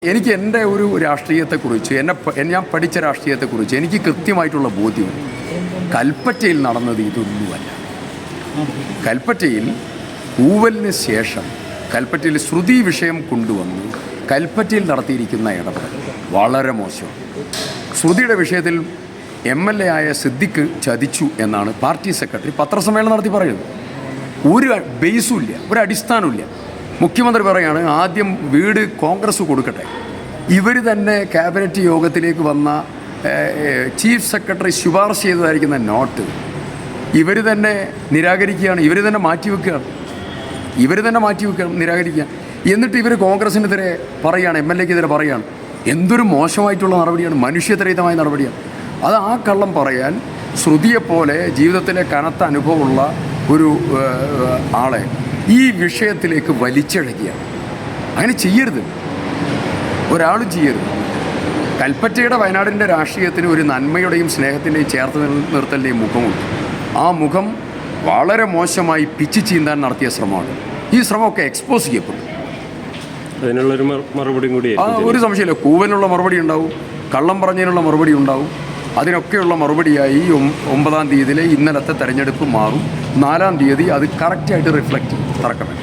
എനിക്ക് എൻ്റെ ഒരു രാഷ്ട്രീയത്തെക്കുറിച്ച് ഞാൻ പഠിച്ച രാഷ്ട്രീയത്തെക്കുറിച്ച് എനിക്ക് കൃത്യമായിട്ടുള്ള ബോധ്യമുണ്ട്. കൽപ്പറ്റയിൽ നടന്നത് ഇതൊന്നുമല്ല. കൽപ്പറ്റയിൽ ഊവലിന് ശേഷം കൽപ്പറ്റയിൽ ശ്രുതി വിഷയം കൊണ്ടുവന്ന് കൽപ്പറ്റയിൽ നടത്തിയിരിക്കുന്ന ഇടപെടൽ വളരെ മോശം. ശ്രുതിയുടെ വിഷയത്തിൽ MLA ആയ സിദ്ദിഖ് ചതിച്ചു എന്നാണ് പാർട്ടി സെക്രട്ടറി പത്രസമ്മേളനം നടത്തി പറയുന്നത്. ഒരു ബേസും ഇല്ല, ഒരു അടിസ്ഥാനമില്ല. മുഖ്യമന്ത്രി പറയാണ് ആദ്യം വീട് കോൺഗ്രസ് കൊടുക്കട്ടെ. ഇവർ തന്നെ ക്യാബിനറ്റ് യോഗത്തിലേക്ക് വന്ന ചീഫ് സെക്രട്ടറി ശുപാർശ ചെയ്തതായിരിക്കുന്ന നോട്ട് ഇവർ തന്നെ നിരാകരിക്കുകയാണ്, ഇവർ തന്നെ മാറ്റിവെക്കുകയാണ്, നിരാകരിക്കുക. എന്നിട്ട് ഇവർ കോൺഗ്രസിനെതിരെ പറയുകയാണ്, MLAക്കെതിരെ പറയുകയാണ്. എന്തൊരു മോശമായിട്ടുള്ള നടപടിയാണ്, മനുഷ്യത്വരഹിതമായ നടപടിയാണ്. അത് ആ കള്ളം പറയാൻ ശ്രുതിയെപ്പോലെ ജീവിതത്തിലെ കനത്ത അനുഭവമുള്ള ഒരു ആളെ ഈ വിഷയത്തിലേക്ക് വലിച്ചിഴക്കുകയാണ്. അങ്ങനെ ചെയ്യരുത്, ഒരാളും ചെയ്യരുത്. കൽപ്പറ്റയുടെ വയനാടിൻ്റെ രാഷ്ട്രീയത്തിന് ഒരു നന്മയുടെയും സ്നേഹത്തിൻ്റെയും ചേർത്ത് നിർത്തലിൻ്റെയും മുഖമുണ്ട്. ആ മുഖം വളരെ മോശമായി പിച്ച് ചീന്താൻ നടത്തിയ ശ്രമമാണ്. ഈ ശ്രമമൊക്കെ എക്സ്പോസ് ചെയ്യപ്പെടും. അതിനുള്ളൊരു മറുപടിയും കൂടി ഒരു സംശയമില്ല. കൂവനുള്ള മറുപടി ഉണ്ടാവും, കള്ളം പറഞ്ഞതിനുള്ള മറുപടി ഉണ്ടാവും. അതിനൊക്കെയുള്ള മറുപടിയായി 9-ാം തീയതിയിലെ ഇന്നലത്തെ തെരഞ്ഞെടുപ്പ് മാറും. 4-ാം തീയതി അത് കറക്റ്റായിട്ട് റിഫ്ലക്റ്റ് ചെയ്യും. തർക്കമില്ല.